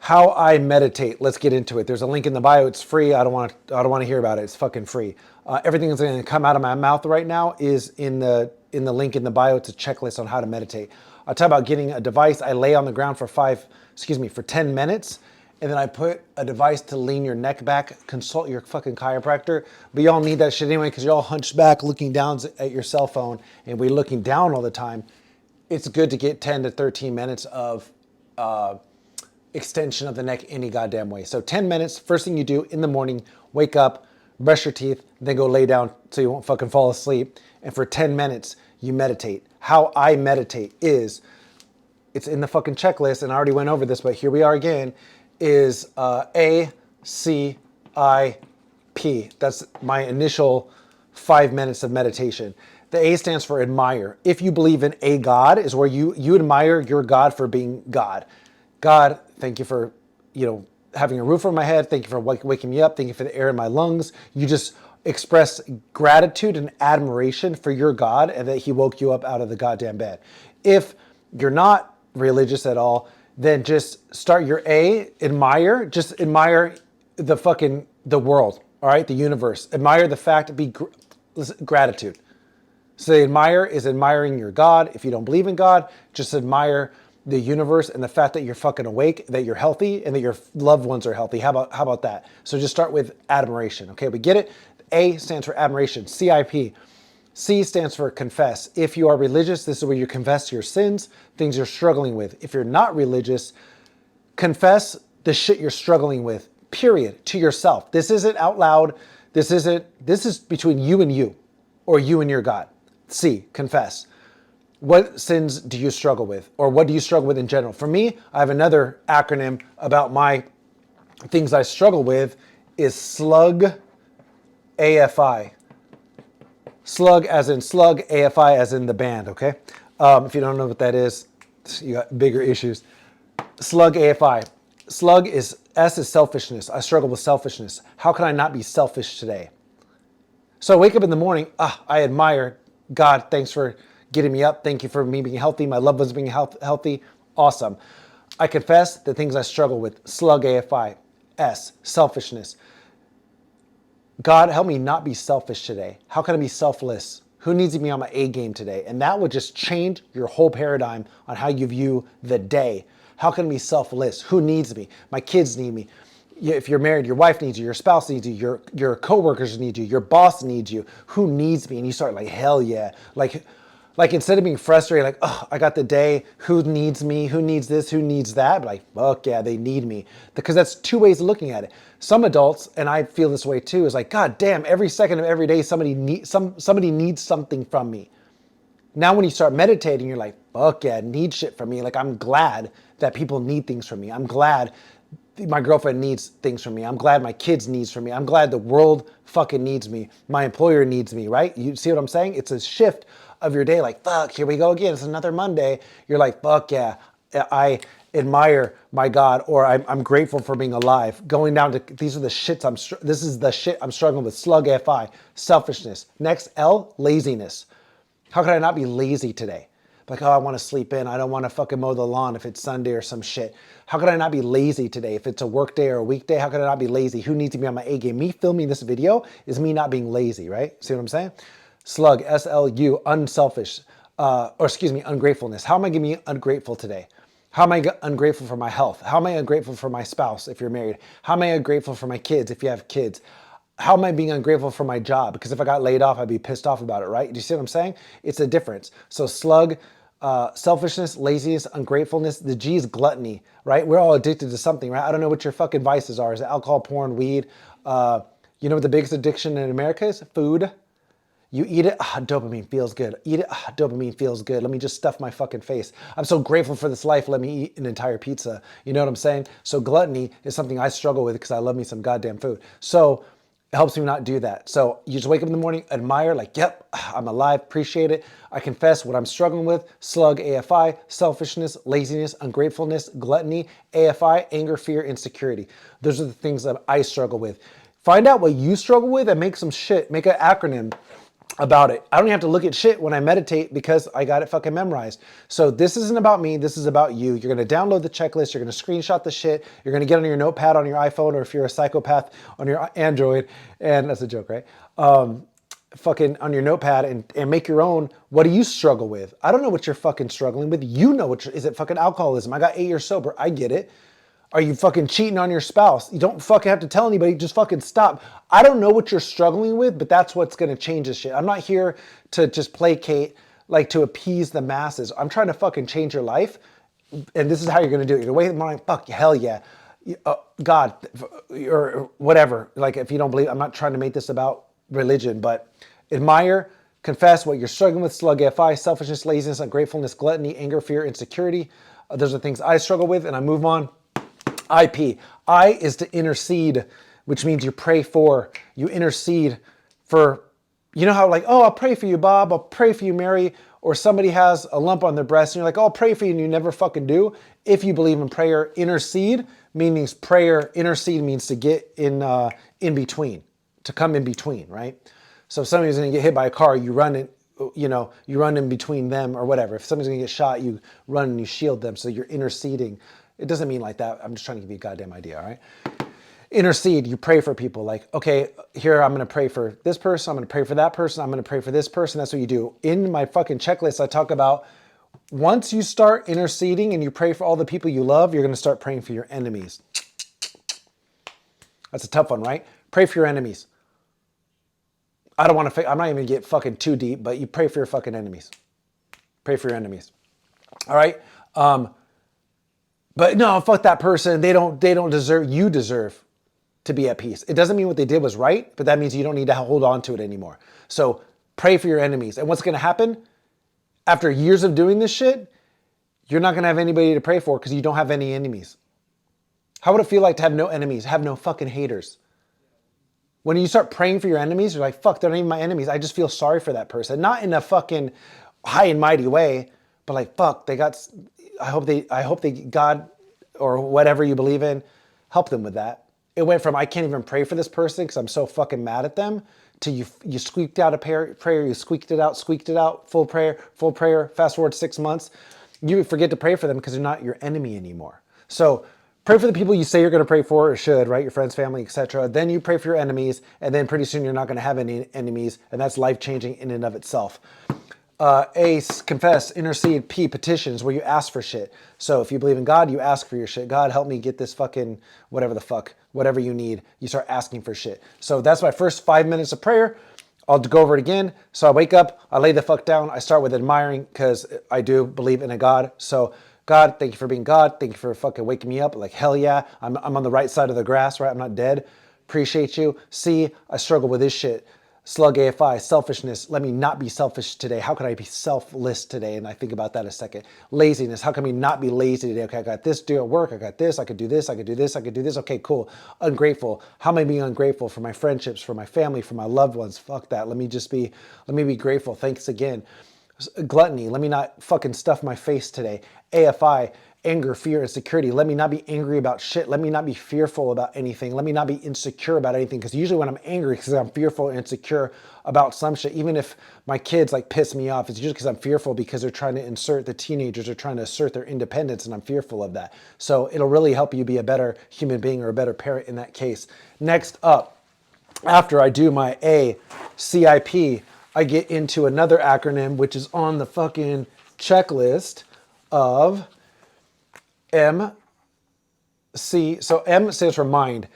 How I meditate. Let's get into it. There's a link in the bio. It's free. I don't want to hear about it. It's fucking free. Everything that's going to come out of my mouth right now is in the link in the bio. It's a checklist on how to meditate. I'll talk about getting a device. I lay on the ground for 10 minutes, and then I put a device to lean your neck back. Consult your fucking chiropractor. But y'all need that shit anyway because you're all hunched back looking down at your cell phone, and we're looking down all the time. It's good to get 10 to 13 minutes of extension of the neck any goddamn way. So 10 minutes, first thing you do in the morning, wake up, brush your teeth, then go lay down so you won't fucking fall asleep. And for 10 minutes, you meditate. How I meditate is, it's in the fucking checklist, and I already went over this, but here we are again, is ACIP. That's my initial 5 minutes of meditation. The A stands for admire. If you believe in a God, is where you admire your God for being God. God, thank you for, having a roof over my head. Thank you for waking me up. Thank you for the air in my lungs. You just express gratitude and admiration for your God and that he woke you up out of the goddamn bed. If you're not religious at all, then just start your A, admire. Just admire the world, all right? The universe. Admire the fact, gratitude. So admire is admiring your God. If you don't believe in God, just admire the universe and the fact that you're fucking awake, that you're healthy, and that your loved ones are healthy. How about that? So just start with admiration, okay? We get it? A stands for admiration, CIP. C stands for confess. If you are religious, this is where you confess your sins, things you're struggling with. If you're not religious, confess the shit you're struggling with, period, to yourself. This isn't out loud. This is between you and you, or you and your God. C, confess. What sins do you struggle with? Or what do you struggle with in general? For me, I have another acronym about my things I struggle with is SLUG AFI. SLUG as in slug, AFI as in the band, okay? If you don't know what that is, you got bigger issues. SLUG AFI. SLUG is, S is selfishness. I struggle with selfishness. How can I not be selfish today? So I wake up in the morning, I admire God, thanks for getting me up. Thank you for me being healthy. My loved ones being healthy. Awesome. I confess the things I struggle with. Slug AFI. S, selfishness. God, help me not be selfish today. How can I be selfless? Who needs to be on my A game today? And that would just change your whole paradigm on how you view the day. How can I be selfless? Who needs me? My kids need me. If you're married, your wife needs you, your spouse needs you, your coworkers need you, your boss needs you. Who needs me? And you start like, hell yeah. Like instead of being frustrated, like, oh, I got the day, who needs me? Who needs this? Who needs that? But like, fuck yeah, they need me. Because that's two ways of looking at it. Some adults, and I feel this way too, is like, God damn, every second of every day, somebody needs something from me. Now when you start meditating, you're like, fuck yeah, need shit from me. Like, I'm glad that people need things from me. I'm glad my girlfriend needs things from me. I'm glad my kids needs from me. I'm glad the world fucking needs me. My employer needs me, right? You see what I'm saying? It's a shift of your day. Like, fuck, here we go again. It's another Monday. You're like, fuck yeah, I admire my God, or I'm grateful for being alive. Going down to, these are the shits this is the shit I'm struggling with. Slug FI, selfishness. Next, L, laziness. How can I not be lazy today? Like, oh, I want to sleep in. I don't want to fucking mow the lawn if it's Sunday or some shit. How could I not be lazy today? If it's a work day or a weekday, how could I not be lazy? Who needs to be on my A game? Me filming this video is me not being lazy, right? See what I'm saying? Slug, SLU, unselfish, ungratefulness. How am I going to be ungrateful today? How am I ungrateful for my health? How am I ungrateful for my spouse if you're married? How am I ungrateful for my kids if you have kids? How am I being ungrateful for my job? Because if I got laid off, I'd be pissed off about it, right? Do you see what I'm saying? It's a difference. So slug, selfishness, laziness, ungratefulness. The G is gluttony, right? We're all addicted to something, right? I don't know what your fucking vices are. Is it alcohol, porn, weed? You know what the biggest addiction in America is? Food. You eat it, dopamine feels good. Eat it, dopamine feels good. Let me just stuff my fucking face. I'm so grateful for this life. Let me eat an entire pizza. You know what I'm saying? So gluttony is something I struggle with because I love me some goddamn food. So it helps me not do that. So you just wake up in the morning, admire, like, yep, I'm alive, appreciate it. I confess what I'm struggling with. Slug, AFI, selfishness, laziness, ungratefulness, gluttony, AFI, anger, fear, insecurity. Those are the things that I struggle with. Find out what you struggle with and make some shit. Make an acronym. about it. I don't even have to look at shit when I meditate because I got it fucking memorized. So this isn't about me. This is about you. You're going to download the checklist. You're going to screenshot the shit. You're going to get on your notepad on your iPhone, or if you're a psychopath on your Android, and that's a joke, right? Fucking on your notepad and make your own. What do you struggle with? I don't know what you're fucking struggling with. You know is it fucking alcoholism? I got 8 years sober. I get it. Are you fucking cheating on your spouse? You don't fucking have to tell anybody. Just fucking stop. I don't know what you're struggling with, but that's what's going to change this shit. I'm not here to just placate, like to appease the masses. I'm trying to fucking change your life. And this is how you're going to do it. You're going to wait in the morning, fuck, hell yeah. God, or whatever. Like if you don't believe, I'm not trying to make this about religion, but admire, confess what you're struggling with, slug FI, selfishness, laziness, ungratefulness, gluttony, anger, fear, insecurity. Those are things I struggle with, and I move on. IP. I is to intercede, which means you pray for, you intercede for, you know how like, oh, I'll pray for you, Bob. I'll pray for you, Mary. Or somebody has a lump on their breast and you're like, oh, I'll pray for you, and you never fucking do. If you believe in prayer, intercede means prayer. Intercede means to get in between, to come in between, right? So if somebody's going to get hit by a car, you run it, you run in between them or whatever. If somebody's going to get shot, you run and you shield them. So you're interceding. It doesn't mean like that. I'm just trying to give you a goddamn idea, all right? Intercede, you pray for people. Like, okay, here I'm going to pray for this person. I'm going to pray for that person. I'm going to pray for this person. That's what you do. In my fucking checklist, I talk about once you start interceding and you pray for all the people you love, you're going to start praying for your enemies. That's a tough one, right? Pray for your enemies. I don't want to, I'm not even going to get fucking too deep, but you pray for your fucking enemies. Pray for your enemies. All right? But no, fuck that person. They don't deserve, you deserve to be at peace. It doesn't mean what they did was right, but that means you don't need to hold on to it anymore. So pray for your enemies. And what's going to happen after years of doing this shit? You're not going to have anybody to pray for because you don't have any enemies. How would it feel like to have no enemies, have no fucking haters? When you start praying for your enemies, you're like, fuck, they're not even my enemies. I just feel sorry for that person. Not in a fucking high and mighty way, but like, fuck, I hope they, God, or whatever you believe in, help them with that. It went from, I can't even pray for this person because I'm so fucking mad at them, to you squeaked out a prayer, you squeaked it out, full prayer, fast forward 6 months. You forget to pray for them because they're not your enemy anymore. So pray for the people you say you're going to pray for, or should, right? Your friends, family, etc. Then you pray for your enemies, and then pretty soon you're not going to have any enemies, and that's life-changing in and of itself. A, confess, intercede. P, petitions, where you ask for shit. So if you believe in God, you ask for your shit. God, help me get this fucking whatever you need. You start asking for shit. So that's my first 5 minutes of prayer. I'll go over it again. So I wake up, I lay the fuck down. I start with admiring because I do believe in a God. So God, thank you for being God. Thank you for fucking waking me up. Like, hell yeah, I'm on the right side of the grass, right? I'm not dead. Appreciate you. C, I struggle with this shit. Slug AFI, selfishness. Let me not be selfish today. How can I be selfless today? And I think about that a second. Laziness. How can we not be lazy today? Okay, I got this to do at work. I got this. I could do this. I could do this. I could do this. Okay, cool. Ungrateful. How am I being ungrateful for my friendships, for my family, for my loved ones? Fuck that. Let me be grateful. Thanks again. Gluttony. Let me not fucking stuff my face today. AFI. Anger, fear, insecurity. Let me not be angry about shit. Let me not be fearful about anything. Let me not be insecure about anything. Because usually when I'm angry, because I'm fearful and insecure about some shit, even if my kids like piss me off, it's usually because I'm fearful because they're trying to the teenagers are trying to assert their independence, and I'm fearful of that. So it'll really help you be a better human being or a better parent in that case. Next up, after I do my A, CIP, I get into another acronym, which is on the fucking checklist of MC. So M stands for mind.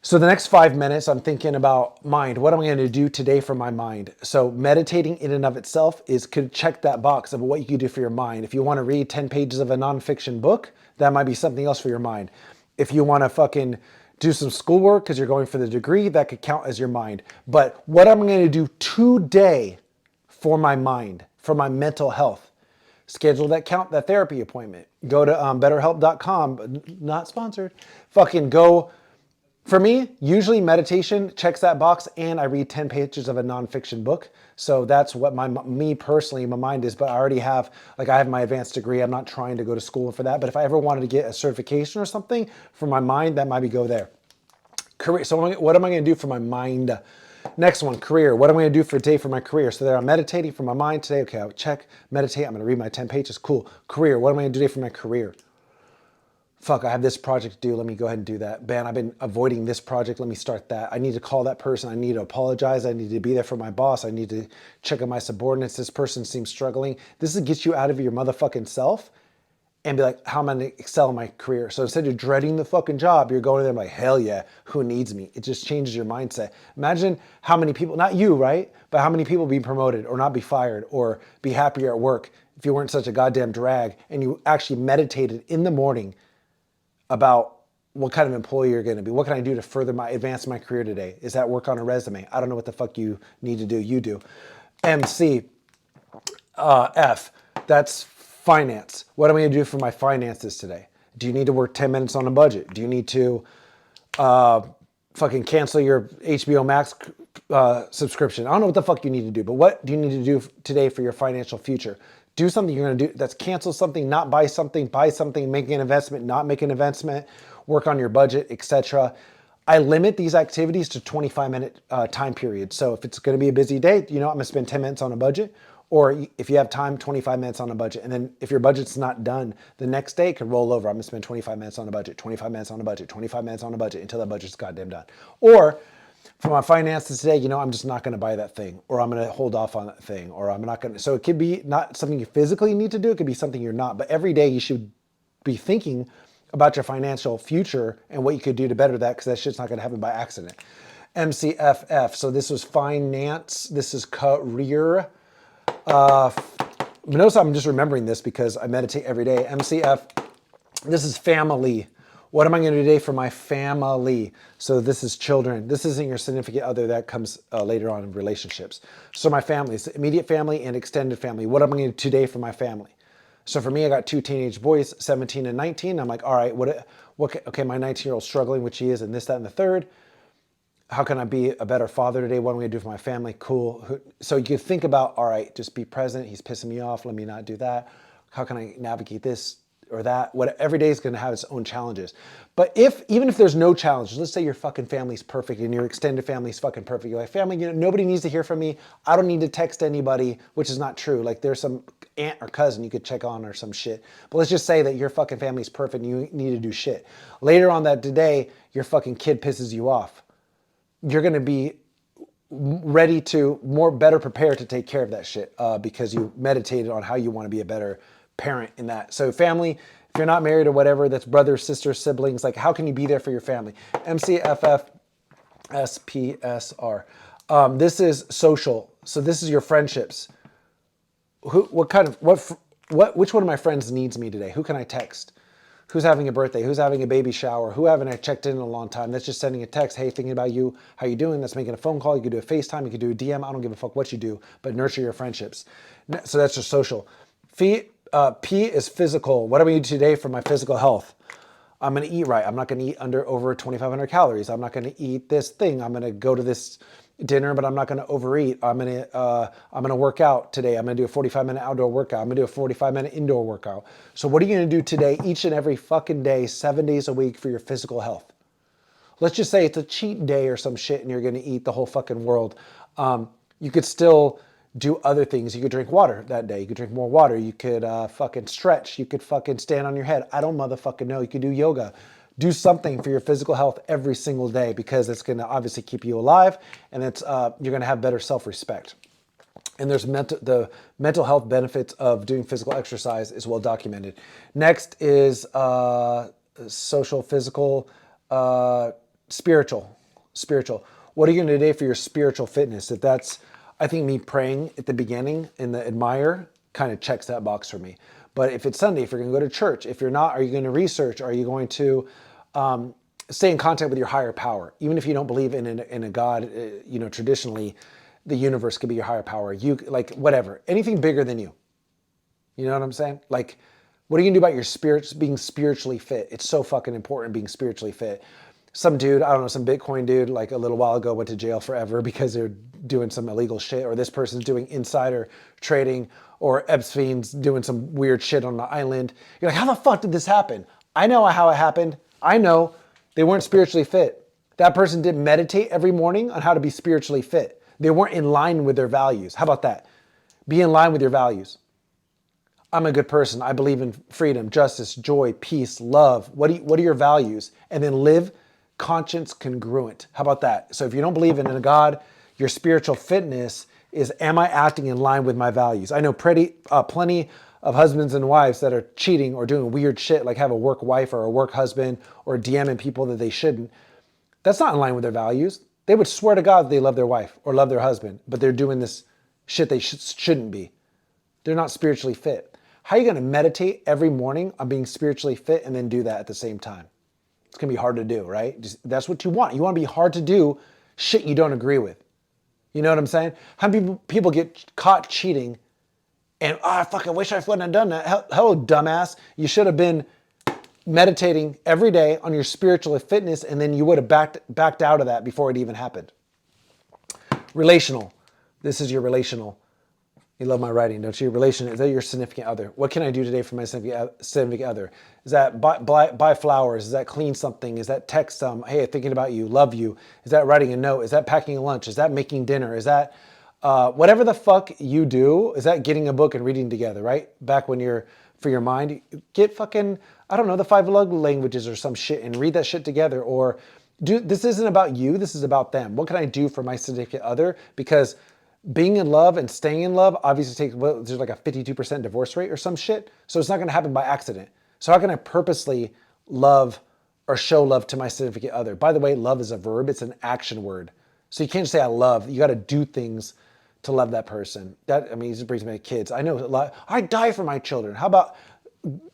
So the next 5 minutes, I'm thinking about mind. What am I going to do today for my mind? So meditating in and of itself could check that box of what you can do for your mind. If you want to read 10 pages of a nonfiction book, that might be something else for your mind. If you want to fucking do some schoolwork because you're going for the degree, that could count as your mind. But what I'm going to do today for my mind, for my mental health, schedule that therapy appointment. Go to betterhelp.com, not sponsored. Fucking go. For me, usually meditation checks that box, and I read 10 pages of a nonfiction book. So that's what me personally, my mind is. But I already have, I have my advanced degree. I'm not trying to go to school for that. But if I ever wanted to get a certification or something for my mind, that might be go there. Career. So what am I going to do for my mind? Next one, career. What am I going to do for a day for my career? So there, I'm meditating for my mind today. Okay, I'll check, meditate. I'm going to read my 10 pages. Cool. Career. What am I going to do today for my career? Fuck, I have this project to do. Let me go ahead and do that. Man, I've been avoiding this project. Let me start that. I need to call that person. I need to apologize. I need to be there for my boss. I need to check on my subordinates. This person seems struggling. This is get you out of your motherfucking self and be like, how am I going to excel in my career? So instead of dreading the fucking job, you're going there like, hell yeah, who needs me? It just changes your mindset. Imagine how many people, not you, right? But how many people be promoted or not be fired or be happier at work if you weren't such a goddamn drag and you actually meditated in the morning about what kind of employee you're going to be. What can I do to further advance my career today? Is that work on a resume? I don't know what the fuck you need to do. You do. MC, F, that's finance. What am I going to do for my finances today? Do you need to work 10 minutes on a budget? Do you need to fucking cancel your HBO Max subscription? I don't know what the fuck you need to do, but what do you need to do today for your financial future? Do something you're going to do. That's cancel something, not buy something, make an investment, not make an investment, work on your budget, etc. I limit these activities to 25-minute time periods. So if it's going to be a busy day, I'm going to spend 10 minutes on a budget. Or if you have time, 25 minutes on a budget. And then if your budget's not done, the next day it could roll over. I'm going to spend 25 minutes on a budget, 25 minutes on a budget, 25 minutes on a budget until that budget's goddamn done. Or for my finances today, I'm just not going to buy that thing, or I'm going to hold off on that thing, or I'm not going to. So it could be not something you physically need to do. It could be something you're not. But every day you should be thinking about your financial future and what you could do to better that, because that shit's not going to happen by accident. MCFF. So this was finance. This is career. Notice I'm just remembering this because I meditate every day. MCF. This is family. What am I going to do today for my family? So this is children. This isn't your significant other. That comes later on in relationships. So my family, it's immediate family and extended family. What am I going to do today for my family? So for me, I got 2 teenage boys, 17 and 19. I'm like, all right, okay, my 19-year-old struggling, which he is, and this, that, and the third. How can I be a better father today? What am I going to do for my family? Cool. So you can think about, all right, just be present. He's pissing me off. Let me not do that. How can I navigate this or that? Every day is going to have its own challenges. But even if there's no challenges, let's say your fucking family's perfect and your extended family's fucking perfect. You're like, family, nobody needs to hear from me. I don't need to text anybody, which is not true. Like there's some aunt or cousin you could check on or some shit. But let's just say that your fucking family's perfect and you need to do shit. Later on that day, your fucking kid pisses you off. You're going to be ready to better prepared to take care of that shit because you meditated on how you want to be a better parent in that. So family, if you're not married or whatever, that's brothers, sisters, siblings, like how can you be there for your family? MCFF SPSR. This is social. So this is your friendships. Which one of my friends needs me today? Who can I text? Who's having a birthday? Who's having a baby shower? Who haven't I checked in a long time? That's just sending a text. Hey, thinking about you. How you doing? That's making a phone call. You could do a FaceTime. You could do a DM. I don't give a fuck what you do, but nurture your friendships. So that's just social. P is physical. What am I going to do today for my physical health? I'm going to eat right. I'm not going to eat over 2,500 calories. I'm not going to eat this thing. I'm going to go to this dinner, but I'm not going to overeat. I'm going to work out today. I'm going to do a 45-minute outdoor workout. I'm going to do a 45-minute indoor workout. So what are you going to do today, each and every fucking day, 7 days a week for your physical health? Let's just say it's a cheat day or some shit and you're going to eat the whole fucking world. You could still do other things. You could drink water that day. You could drink more water. You could fucking stretch. You could fucking stand on your head. I don't motherfucking know. You could do yoga. Do something for your physical health every single day because it's going to obviously keep you alive and you're going to have better self-respect. And there's the mental health benefits of doing physical exercise is well documented. Next is social, physical, spiritual. What are you going to do today for your spiritual fitness? If that's, I think me praying at the beginning in the admire kind of checks that box for me. But if it's Sunday, if you're going to go to church, if you're not, are you going to research? Are you going to stay in contact with your higher power? Even if you don't believe in a God, traditionally, the universe could be your higher power. You like whatever, anything bigger than you. You know what I'm saying? Like, what are you gonna do about your spirit, being spiritually fit? It's so fucking important being spiritually fit. Some dude, I don't know, some Bitcoin dude, like a little while ago went to jail forever because they're doing some illegal shit, or this person's doing insider trading, or Epstein's doing some weird shit on the island. You're like, how the fuck did this happen? I know how it happened. I know they weren't spiritually fit. That person didn't meditate every morning on how to be spiritually fit. They weren't in line with their values. How about that? Be in line with your values. I'm a good person. I believe in freedom, justice, joy, peace, love. What are your values? And then live conscience congruent. How about that? So if you don't believe in a God, your spiritual fitness is, am I acting in line with my values? I know plenty of husbands and wives that are cheating or doing weird shit, like have a work wife or a work husband or DMing people that they shouldn't. That's not in line with their values. They would swear to God they love their wife or love their husband, but they're doing this shit they shouldn't be. They're not spiritually fit. How are you going to meditate every morning on being spiritually fit and then do that at the same time? It's going to be hard to do, right? That's what you want. You want to be hard to do shit you don't agree with. You know what I'm saying? How many people get caught cheating and, I fucking wish I wouldn't have done that. Hello, dumbass. You should have been meditating every day on your spiritual fitness, and then you would have backed out of that before it even happened. Relational. This is your relational. You love my writing, don't you? Relation, is that your significant other? What can I do today for my significant other? Is that buy flowers? Is that clean something? Is that text some, hey, thinking about you, love you? Is that writing a note? Is that packing a lunch? Is that making dinner? Is that whatever the fuck you do? Is that getting a book and reading together, right? Back when you're, for your mind, get fucking, I don't know, the 5 love languages or some shit and read that shit together. Or this isn't about you, this is about them. What can I do for my significant other? Because being in love and staying in love obviously takes, there's like a 52% divorce rate or some shit. So it's not going to happen by accident. So how can I purposely love or show love to my significant other? By the way, love is a verb. It's an action word. So you can't just say I love. You got to do things to love that person. That, I mean, it just brings me to kids. I know a lot. I die for my children. How about,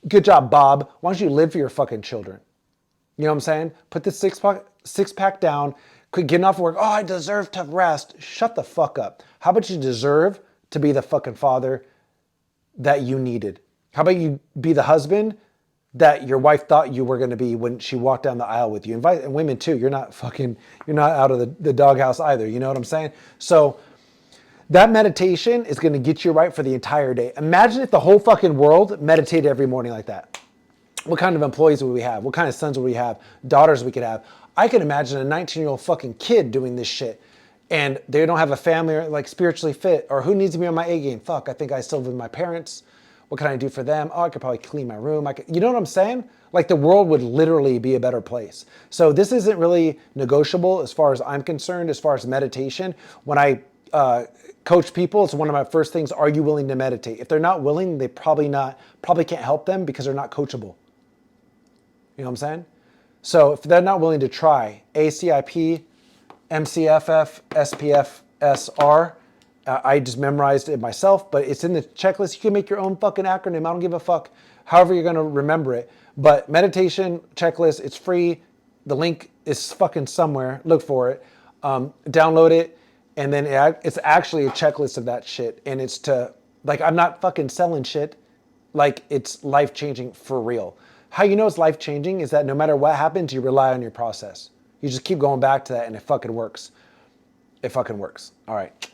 good job, Bob. Why don't you live for your fucking children? You know what I'm saying? Put the six pack down. Quit getting off work. Oh, I deserve to rest. Shut the fuck up. How about you deserve to be the fucking father that you needed? How about you be the husband that your wife thought you were going to be when she walked down the aisle with you? Invite, and women too. You're not out of the doghouse either. You know what I'm saying? So that meditation is going to get you right for the entire day. Imagine if the whole fucking world meditated every morning like that. What kind of employees would we have? What kind of sons would we have? Daughters we could have? I can imagine a 19-year-old fucking kid doing this shit and they don't have a family or like spiritually fit, or who needs to be on my A game? Fuck, I think I still live with my parents. What can I do for them? Oh, I could probably clean my room. You know what I'm saying? Like the world would literally be a better place. So this isn't really negotiable as far as I'm concerned, as far as meditation. When I coach people, it's one of my first things, are you willing to meditate? If they're not willing, they probably can't help them because they're not coachable. You know what I'm saying? So if they're not willing to try, ACIP, MCFF, SPF, SR, I just memorized it myself, but it's in the checklist. You can make your own fucking acronym. I don't give a fuck however you're going to remember it. But meditation checklist, it's free. The link is fucking somewhere. Look for it. Download it. And then it's actually a checklist of that shit. And it's to, like, I'm not fucking selling shit. Like, it's life-changing for real. How you know it's life-changing is that no matter what happens, you rely on your process. You just keep going back to that and it fucking works. It fucking works. All right.